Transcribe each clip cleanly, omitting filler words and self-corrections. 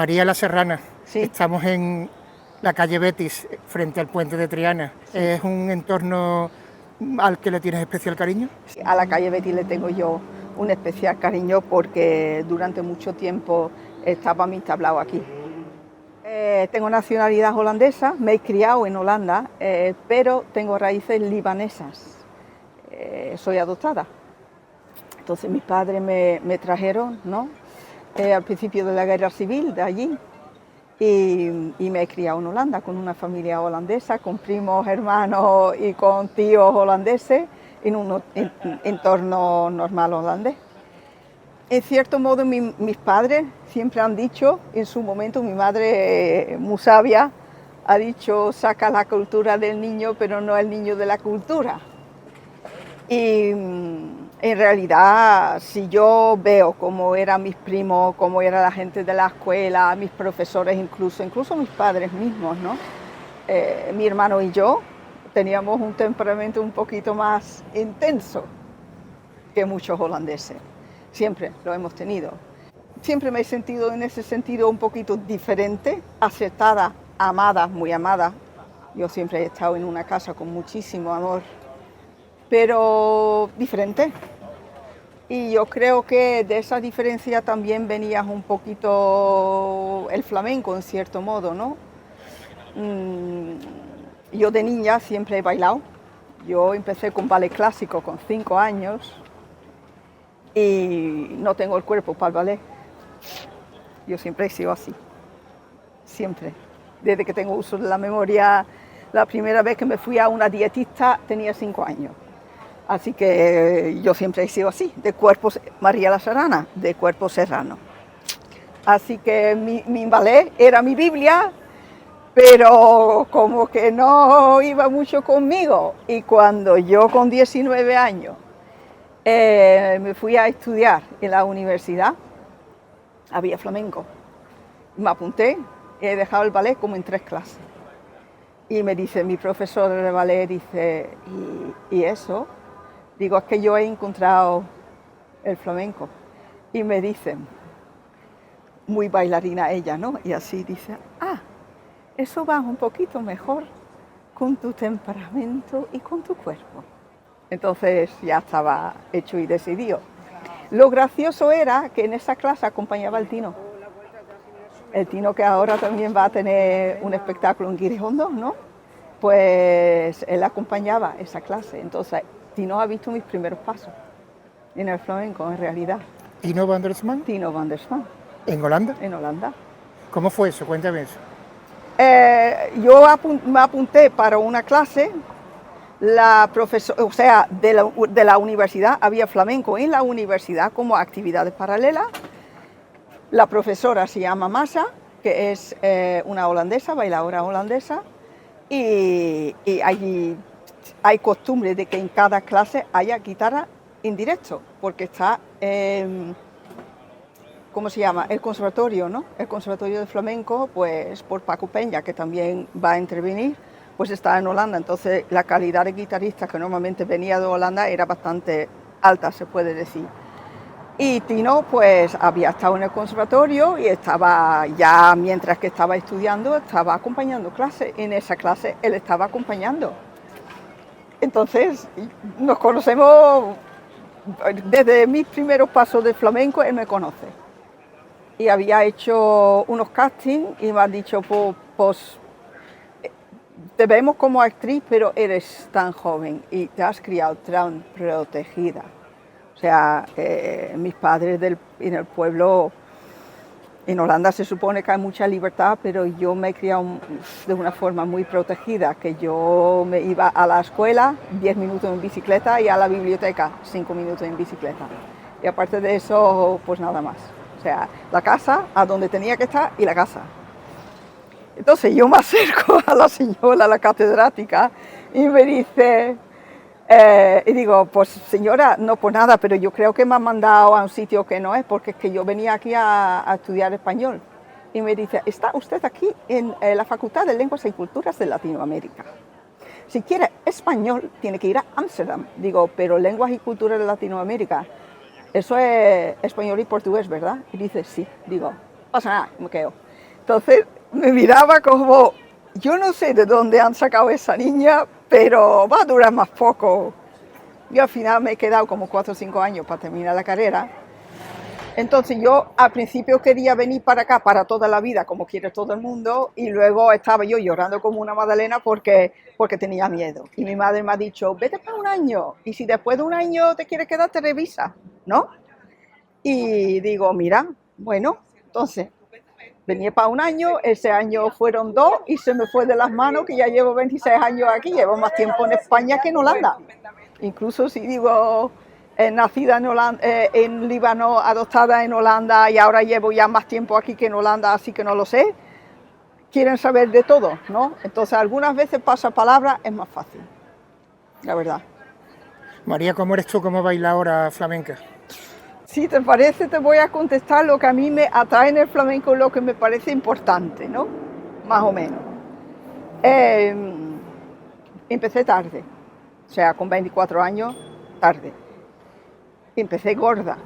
María la Serrana. Sí. Estamos en la calle Betis, frente al puente de Triana. Sí. ¿Es un entorno al que le tienes especial cariño? A la calle Betis le tengo yo un especial cariño porque durante mucho tiempo estaba mi tablao aquí. Tengo nacionalidad holandesa, me he criado en Holanda, pero tengo raíces libanesas. Soy adoptada. Entonces mis padres me trajeron, ¿no? Al principio de la guerra civil de allí y me he criado en Holanda con una familia holandesa, con primos, hermanos y con tíos holandeses en un entorno normal holandés. En cierto modo mis padres siempre han dicho, en su momento mi madre muy sabia ha dicho saca la cultura del niño pero no el niño de la cultura. Y en realidad, si yo veo cómo eran mis primos, cómo era la gente de la escuela, mis profesores incluso mis padres mismos, ¿no? Mi hermano y yo teníamos un temperamento un poquito más intenso que muchos holandeses. Siempre lo hemos tenido. Siempre me he sentido en ese sentido un poquito diferente, aceptada, amada, muy amada. Yo siempre he estado en una casa con muchísimo amor, pero diferente. Y yo creo que de esa diferencia también venía un poquito el flamenco, en cierto modo, ¿no? Yo de niña siempre he bailado. Yo empecé con ballet clásico con 5 años y no tengo el cuerpo para el ballet. Yo siempre he sido así, siempre. Desde que tengo uso de la memoria, la primera vez que me fui a una dietista tenía 5 años. Así que yo siempre he sido así, de cuerpo María la Serrana, de cuerpo serrano. Así que mi ballet era mi Biblia, pero como que no iba mucho conmigo. Y cuando yo con 19 años me fui a estudiar en la universidad, había flamenco. Me apunté, he dejado el ballet como en 3 clases. Y me dice mi profesor de ballet, dice, ¿y eso? Digo, es que yo he encontrado el flamenco. Y me dicen, muy bailarina ella, ¿no? Y así dice, eso va un poquito mejor con tu temperamento y con tu cuerpo. Entonces ya estaba hecho y decidido. Lo gracioso era que en esa clase acompañaba el Tino. El Tino que ahora también va a tener un espectáculo en Girejondo, ¿no? Pues él acompañaba esa clase. Entonces Tino ha visto mis primeros pasos en el flamenco, en realidad. ¿Tino van der Sman? Tino van der Sman. ¿En Holanda? En Holanda. ¿Cómo fue eso? Cuéntame eso. Yo me apunté para una clase, la profesora, o sea, de la universidad, había flamenco en la universidad como actividades paralelas. La profesora se llama Masa, que es una holandesa, bailadora holandesa, y allí hay costumbre de que en cada clase haya guitarra en directo, porque está, ¿cómo se llama? El conservatorio, ¿no? El conservatorio de flamenco, pues por Paco Peña, que también va a intervenir, pues está en Holanda. Entonces la calidad de guitarrista que normalmente venía de Holanda era bastante alta, se puede decir. Y Tino pues había estado en el conservatorio y estaba ya, mientras que estaba estudiando, estaba acompañando clases. En esa clase él estaba acompañando. Entonces nos conocemos desde mis primeros pasos de flamenco, él me conoce. Y había hecho unos castings y me han dicho, pues te vemos como actriz, pero eres tan joven y te has criado tan protegida. O sea, mis padres en el pueblo, en Holanda se supone que hay mucha libertad, pero yo me he criado de una forma muy protegida, que yo me iba a la escuela 10 minutos en bicicleta y a la biblioteca 5 minutos en bicicleta. Y aparte de eso, pues nada más. O sea, la casa, a donde tenía que estar, y la casa. Entonces yo me acerco a la señora, a la catedrática, y me dice... y digo, pues señora, no por nada, pero yo creo que me han mandado a un sitio que no es, porque es que yo venía aquí a estudiar español. Y me dice, está usted aquí en la Facultad de Lenguas y Culturas de Latinoamérica. Si quiere español, tiene que ir a Ámsterdam. Digo, pero Lenguas y Culturas de Latinoamérica, eso es español y portugués, ¿verdad? Y dice, sí. Digo, pasa nada, me quedo. Entonces me miraba como, yo no sé de dónde han sacado esa niña, pero va a durar más poco. Yo al final me he quedado como 4 o 5 años para terminar la carrera. Entonces yo al principio quería venir para acá para toda la vida, como quiere todo el mundo, y luego estaba yo llorando como una magdalena porque tenía miedo. Y mi madre me ha dicho, vete para un año, y si después de un año te quieres quedar, te revisa, ¿no? Y digo, mira, bueno, entonces venía para un año, ese año fueron 2 y se me fue de las manos, que ya llevo 26 años aquí, llevo más tiempo en España que en Holanda. Incluso si digo nacida en, en Líbano, adoptada en Holanda y ahora llevo ya más tiempo aquí que en Holanda, así que no lo sé. Quieren saber de todo, ¿no? Entonces algunas veces pasapalabra es más fácil, la verdad. María, ¿cómo eres tú como bailadora flamenca? Si te parece, te voy a contestar lo que a mí me atrae en el flamenco, lo que me parece importante, ¿no? Más o menos. Empecé tarde, o sea, con 24 años, tarde. Empecé gorda.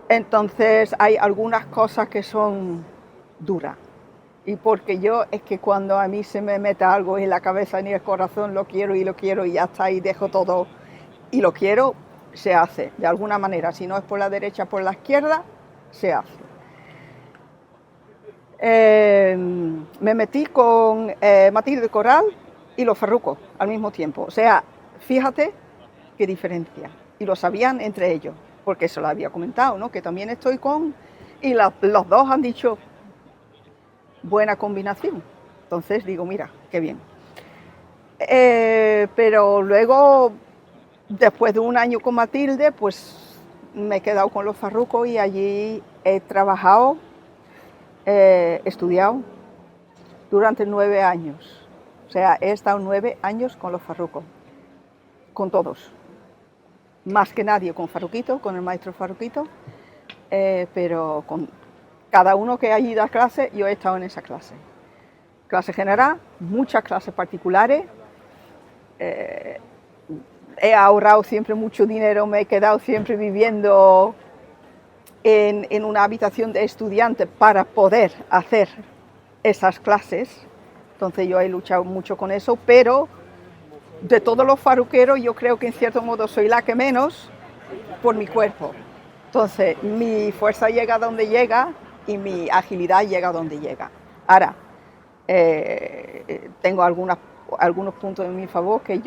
Entonces hay algunas cosas que son duras. Y porque yo es que cuando a mí se me mete algo en la cabeza ni el corazón, lo quiero y ya está, y dejo todo y lo quiero, se hace de alguna manera. Si no es por la derecha, por la izquierda, se hace. Me metí con Matilde Coral y los Farrucos al mismo tiempo. O sea, fíjate qué diferencia. Y lo sabían entre ellos, porque se lo había comentado, ¿no? Que también estoy con... Y los dos han dicho, buena combinación. Entonces digo, mira, qué bien. Pero luego, después de un año con Matilde, pues me he quedado con los Farrucos y allí he trabajado, estudiado durante 9 años. O sea, he estado 9 años con los Farrucos, con todos. Más que nadie con Farruquito, con el maestro Farruquito, pero con cada uno que allí da clase, yo he estado en esa clase. Clase general, muchas clases particulares. He ahorrado siempre mucho dinero, me he quedado siempre viviendo en una habitación de estudiante para poder hacer esas clases. Entonces yo he luchado mucho con eso, pero de todos los farruqueros yo creo que en cierto modo soy la que menos por mi cuerpo. Entonces mi fuerza llega donde llega y mi agilidad llega donde llega. Ahora, tengo algunos puntos en mi favor que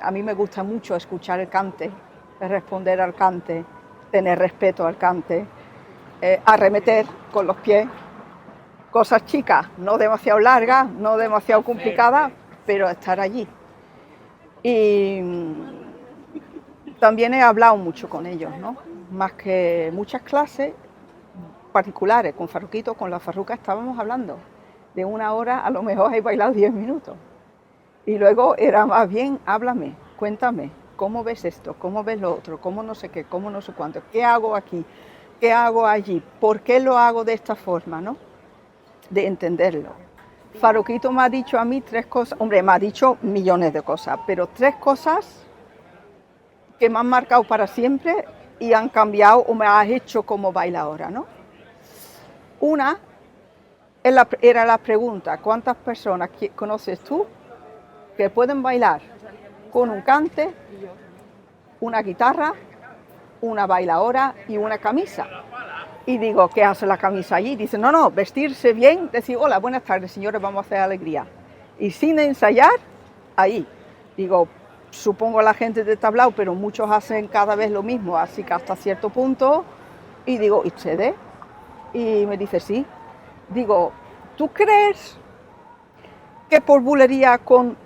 a mí me gusta mucho escuchar el cante, responder al cante, tener respeto al cante, arremeter con los pies, cosas chicas, no demasiado largas, no demasiado complicadas, pero estar allí. Y también he hablado mucho con ellos, ¿no? Más que muchas clases particulares, con Farruquito, con la Farruca estábamos hablando de 1 hora, a lo mejor he bailado 10 minutos. Y luego era más bien, háblame, cuéntame, ¿cómo ves esto? ¿Cómo ves lo otro? ¿Cómo no sé qué? ¿Cómo no sé cuánto? ¿Qué hago aquí? ¿Qué hago allí? ¿Por qué lo hago de esta forma, no? De entenderlo. Farruquito me ha dicho a mí 3 cosas, hombre, me ha dicho millones de cosas, pero 3 cosas que me han marcado para siempre y han cambiado o me has hecho como bailadora, ¿no? Una era la pregunta, ¿cuántas personas conoces tú que pueden bailar con un cante, una guitarra, una bailadora y una camisa? Y digo, ¿qué hace la camisa allí? Dice, no, vestirse bien, decir, hola, buenas tardes, señores, vamos a hacer alegría. Y sin ensayar, ahí. Digo, supongo la gente de tablao, pero muchos hacen cada vez lo mismo, así que hasta cierto punto. Y digo, ¿y ustedes? Y me dice, sí. Digo, ¿tú crees que por bulería con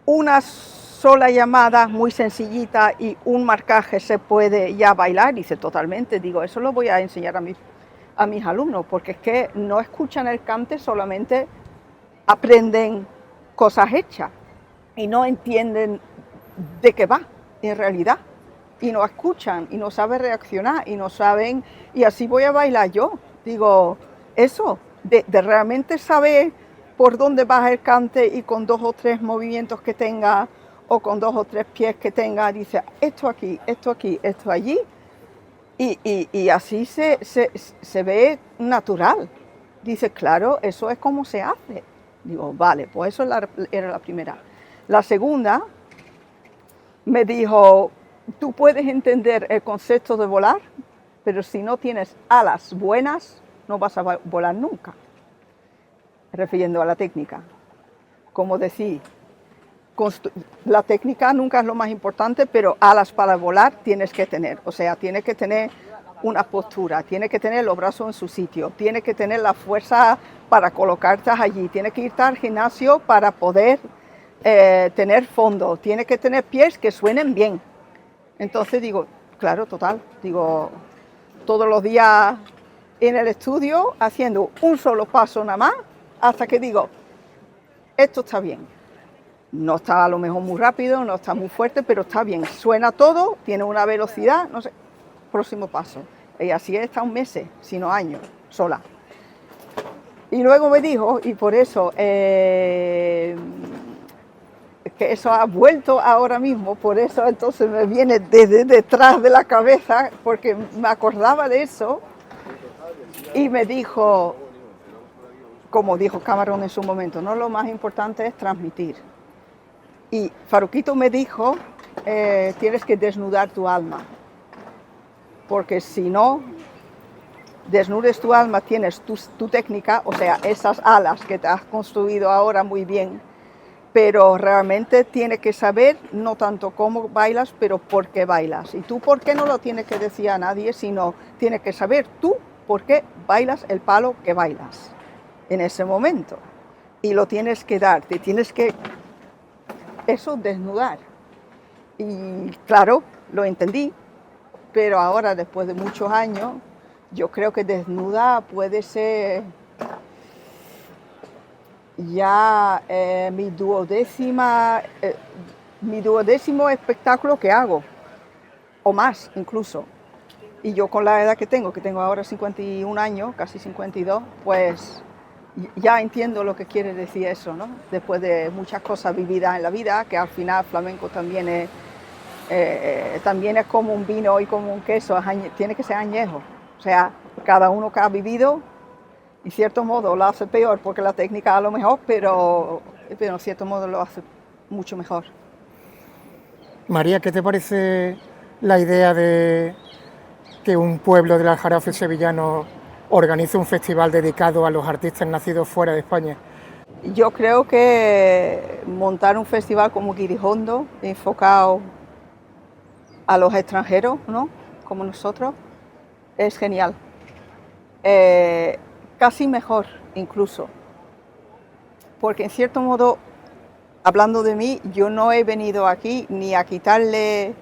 una sola llamada muy sencillita y un marcaje se puede ya bailar? Dice, totalmente. Digo, eso lo voy a enseñar a mis alumnos, porque es que no escuchan el cante, solamente aprenden cosas hechas y no entienden de qué va en realidad. Y no escuchan y no saben reaccionar y no saben, y así voy a bailar yo. Digo, eso, de realmente saber por dónde va el cante y con 2 o 3 movimientos que tenga o con 2 o 3 pies que tenga, dice esto aquí, esto allí, Y así se ve natural. Dice, claro, eso es como se hace. Digo, vale, pues eso era la primera. La segunda me dijo, tú puedes entender el concepto de volar, pero si no tienes alas buenas, no vas a volar nunca. Refiriendo a la técnica. Como decía, la técnica nunca es lo más importante, pero alas para volar tienes que tener. O sea, tienes que tener una postura, tienes que tener los brazos en su sitio, tienes que tener la fuerza para colocarte allí, tienes que irte al gimnasio para poder tener fondo, tienes que tener pies que suenen bien. Entonces digo, claro, total, digo, todos los días en el estudio haciendo un solo paso nada más, hasta que digo, esto está bien. No está a lo mejor muy rápido, no está muy fuerte, pero está bien, suena todo, tiene una velocidad, no sé, próximo paso. Y así he estado meses, sino años, sola. Y luego me dijo, y por eso, que eso ha vuelto ahora mismo, por eso entonces me viene desde detrás de la cabeza, porque me acordaba de eso, y me dijo, como dijo Cameron en su momento, no, lo más importante es transmitir. Y Faruquito me dijo, tienes que desnudar tu alma, porque si no desnudes tu alma, tienes tu técnica, o sea, esas alas que te has construido ahora muy bien, pero realmente tienes que saber no tanto cómo bailas, pero por qué bailas. Y tú por qué no lo tienes que decir a nadie, sino tienes que saber tú por qué bailas el palo que bailas en ese momento. Y lo tienes que dar, te tienes que eso desnudar. Y claro, lo entendí, pero ahora después de muchos años, yo creo que desnuda puede ser ya mi duodécimo espectáculo que hago, o más incluso. Y yo con la edad que tengo ahora 51 años, casi 52, pues ya entiendo lo que quiere decir eso, ¿no? Después de muchas cosas vividas en la vida, que al final flamenco también es como un vino y como un queso, tiene que ser añejo. O sea, cada uno que ha vivido, en cierto modo lo hace peor porque la técnica a lo mejor, pero en cierto modo lo hace mucho mejor. María, ¿qué te parece la idea de que un pueblo del Aljarafe sevillano organice un festival dedicado a los artistas nacidos fuera de España? Yo creo que montar un festival como Guirijondo, enfocado a los extranjeros, ¿no? Como nosotros, es genial. Casi mejor incluso, porque en cierto modo, hablando de mí, yo no he venido aquí ni a quitarle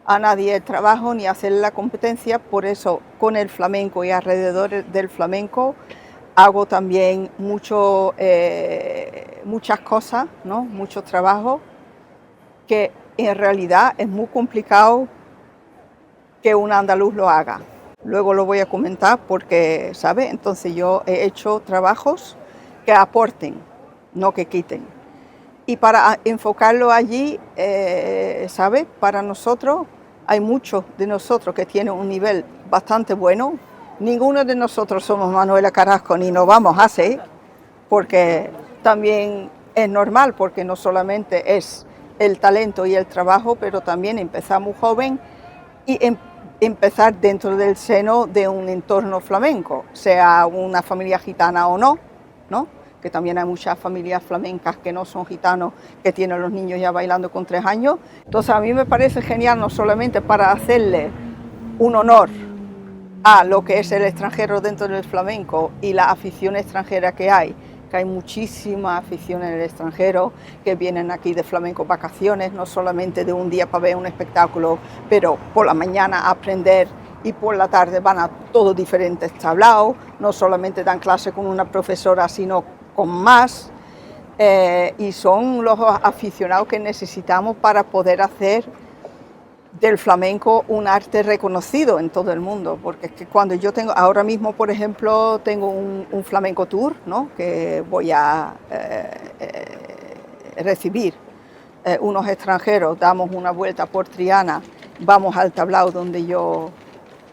a nadie el trabajo ni a hacerle la competencia, por eso con el flamenco y alrededor del flamenco hago también muchas cosas, ¿no? Mucho trabajo, que en realidad es muy complicado que un andaluz lo haga. Luego lo voy a comentar porque, ¿sabe? Entonces yo he hecho trabajos que aporten, no que quiten. Y para enfocarlo allí, ¿sabe? Para nosotros, hay muchos de nosotros que tienen un nivel bastante bueno. Ninguno de nosotros somos Manuela Carrasco ni nos vamos a hacer, porque también es normal, porque no solamente es el talento y el trabajo, pero también empezamos joven y empezar dentro del seno de un entorno flamenco, sea una familia gitana o no, ¿no? Que también hay muchas familias flamencas que no son gitanos, que tienen los niños ya bailando con 3 años. Entonces a mí me parece genial, no solamente para hacerle un honor a lo que es el extranjero dentro del flamenco y la afición extranjera que hay muchísima afición en el extranjero, que vienen aquí de flamenco vacaciones, no solamente de un día para ver un espectáculo, pero por la mañana a aprender y por la tarde van a todos diferentes tablaos, no solamente dan clase con una profesora, sino con más, y son los aficionados que necesitamos para poder hacer del flamenco un arte reconocido en todo el mundo, porque es que cuando yo tengo, ahora mismo por ejemplo, tengo un flamenco tour, ¿no? Que voy a recibir unos extranjeros, damos una vuelta por Triana, vamos al tablao donde yo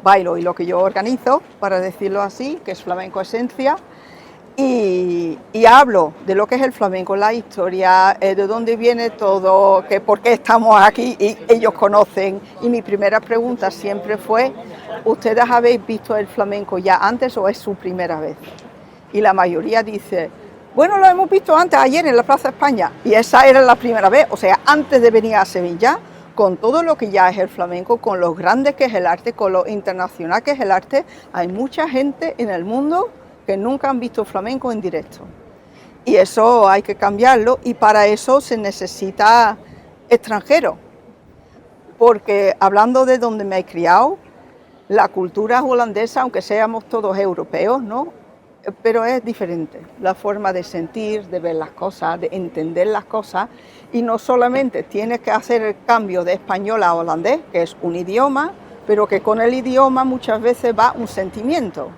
bailo y lo que yo organizo, para decirlo así, que es Flamenco Esencia, y hablo de lo que es el flamenco, la historia, de dónde viene todo, que por qué estamos aquí, y ellos conocen. Y mi primera pregunta siempre fue, ¿ustedes habéis visto el flamenco ya antes o es su primera vez? Y la mayoría dice, bueno, lo hemos visto antes, ayer en la Plaza España, y esa era la primera vez, o sea, antes de venir a Sevilla, con todo lo que ya es el flamenco, con lo grande que es el arte, con lo internacional que es el arte, hay mucha gente en el mundo que nunca han visto flamenco en directo. Y eso hay que cambiarlo, y para eso se necesita extranjero, porque hablando de donde me he criado, la cultura holandesa, aunque seamos todos europeos, ¿no?, pero es diferente, la forma de sentir, de ver las cosas, de entender las cosas, y no solamente tienes que hacer el cambio de español a holandés, que es un idioma, pero que con el idioma muchas veces va un sentimiento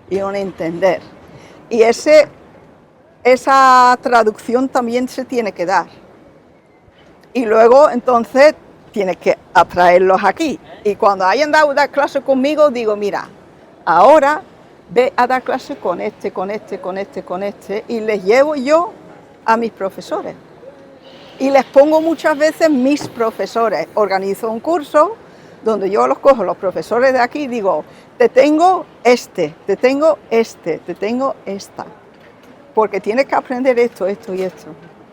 y un entender. Y esa traducción también se tiene que dar. Y luego entonces tienes que atraerlos aquí. Y cuando hayan dado clase conmigo, digo, mira, ahora ve a dar clase con este, y les llevo yo a mis profesores. Y les pongo muchas veces mis profesores. Organizo un curso donde yo los cojo, los profesores de aquí, y digo, te tengo te tengo te tengo esta. Porque tienes que aprender esto, esto y esto.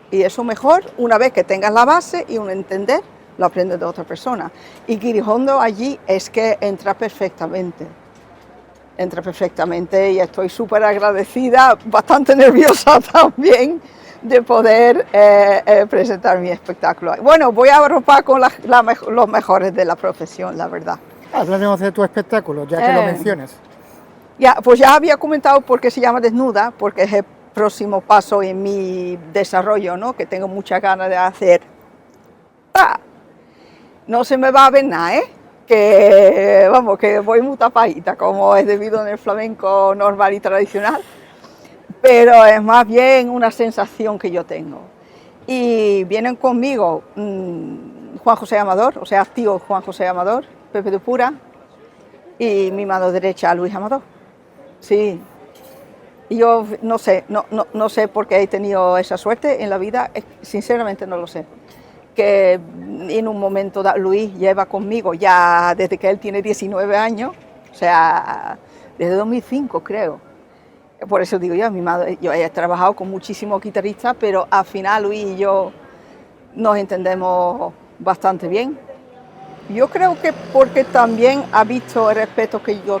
Y eso mejor, una vez que tengas la base y un entender, lo aprendes de otra persona. Y Guirijondo allí es que entra perfectamente y estoy súper agradecida, bastante nerviosa también, de poder presentar mi espectáculo. Bueno, voy a arropar con los mejores de la profesión, la verdad. Háblanos de tu espectáculo, ya que lo mencionas. Pues ya había comentado por qué se llama Desnuda, porque es el próximo paso en mi desarrollo, ¿no?, que tengo muchas ganas de hacer. No se me va a ver nada, que vamos, que voy muy tapadita, como es debido en el flamenco normal y tradicional, pero es más bien una sensación que yo tengo. Y vienen conmigo Juan José Amador, o sea, tío Juan José Amador, Pepe de Pura, y mi mano derecha Luis Amador. Sí. Y yo no sé por qué he tenido esa suerte en la vida, sinceramente no lo sé. Que en un momento Luis lleva conmigo ya desde que él tiene 19 años, o sea, desde 2005 creo. Por eso digo yo, mi madre, yo he trabajado con muchísimos guitarristas, pero al final Luis y yo nos entendemos bastante bien. Yo creo que porque también ha visto el respeto que yo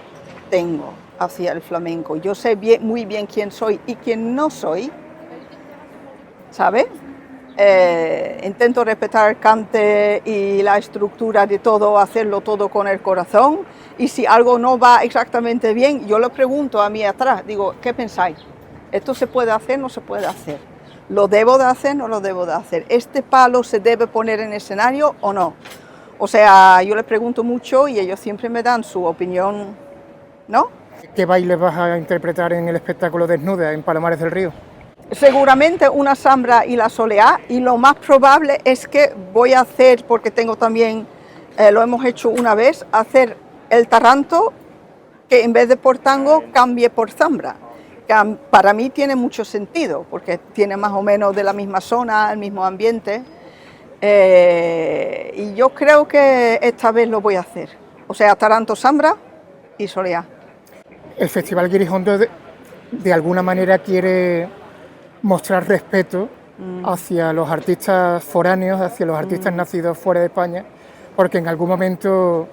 tengo hacia el flamenco. Yo sé muy bien quién soy y quién no soy, ¿sabes? Intento respetar el cante y la estructura de todo, hacerlo todo con el corazón, y si algo no va exactamente bien, yo le pregunto a mí atrás, digo, ¿qué pensáis? ¿Esto se puede hacer? ¿No se puede hacer? ¿Lo debo de hacer? ¿No lo debo de hacer? ¿Este palo se debe poner en escenario o no? O sea, yo les pregunto mucho y ellos siempre me dan su opinión, ¿no? ¿Qué baile vas a interpretar en el espectáculo Desnuda en Palomares del Río? Seguramente una sambra y la soleá, y lo más probable es que voy a hacer, porque tengo también, lo hemos hecho una vez, hacer el taranto, que en vez de por tango cambie por zambra, que para mí tiene mucho sentido, porque tiene más o menos de la misma zona, el mismo ambiente, y yo creo que esta vez lo voy a hacer, o sea, taranto, sambra y soleá. El Festival Guirijondo de alguna manera quiere mostrar respeto hacia los artistas foráneos, hacia los artistas nacidos fuera de España, porque en algún momento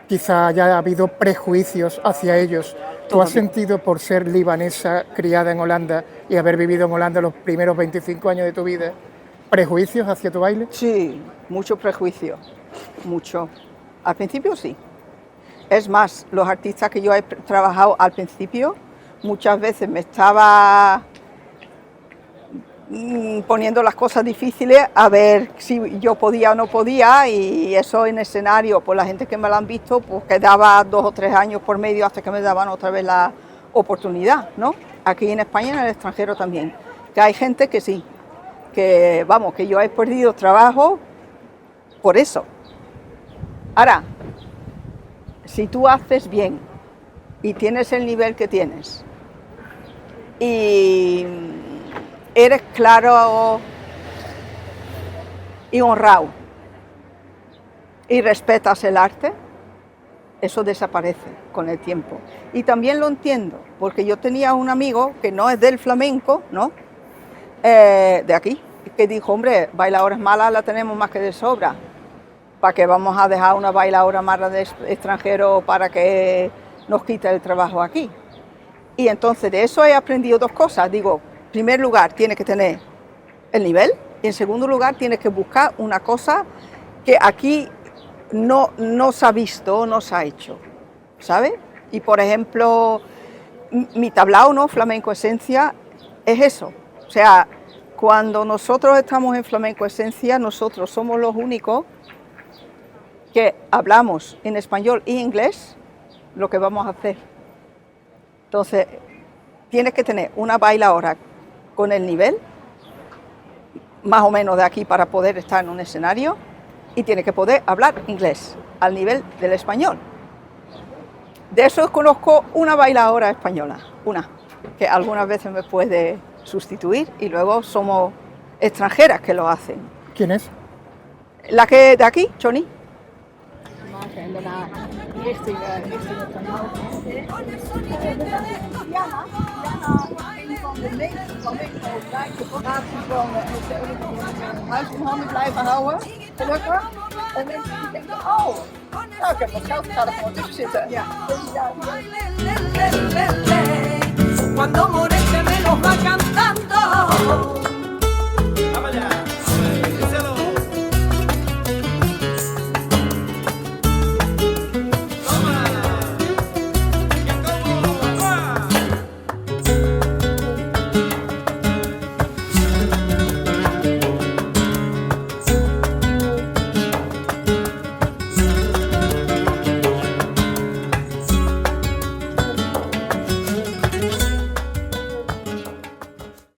quizá haya habido prejuicios hacia ellos. ¿Tú has sentido, por ser libanesa, criada en Holanda y haber vivido en Holanda los primeros 25 años de tu vida, prejuicios hacia tu baile? Sí, mucho prejuicio, mucho. Al principio sí. Es más, los artistas que yo he trabajado al principio, muchas veces me estaba poniendo las cosas difíciles a ver si yo podía o no podía, y eso en escenario, pues la gente que me lo han visto, pues quedaba 2 o 3 años por medio hasta que me daban otra vez la oportunidad, ¿no? Aquí en España y en el extranjero también, que hay gente que sí, que vamos, que yo he perdido trabajo por eso. Ahora, si tú haces bien y tienes el nivel que tienes y eres claro y honrado y respetas el arte, eso desaparece con el tiempo. Y también lo entiendo, porque yo tenía un amigo que no es del flamenco, ¿no? De aquí, que dijo, hombre, bailadoras malas la tenemos más que de sobra. ¿Para qué vamos a dejar una bailadora mala de extranjero para que nos quite el trabajo aquí? Y entonces de eso he aprendido dos cosas. Digo, en primer lugar, tienes que tener el nivel, y en segundo lugar, tienes que buscar una cosa que aquí no se ha visto, no se ha hecho, ¿sabes? Y por ejemplo, mi tablao, ¿no? Flamenco Esencia, es eso. O sea, cuando nosotros estamos en Flamenco Esencia, nosotros somos los únicos que hablamos en español y inglés lo que vamos a hacer. Entonces, tienes que tener una bailadora con el nivel, más o menos de aquí para poder estar en un escenario, y tiene que poder hablar inglés al nivel del español. De eso conozco una bailadora española, una, que algunas veces me puede sustituir, y luego somos extranjeras que lo hacen. ¿Quién es? La que de aquí, Choni. Huis in handen blijven houden, gelukkig. En mensen denken, oh, nou, ik heb wat geld, ik ga er gewoon tussen zitten. Ja. Cuando Morente me los va cantando.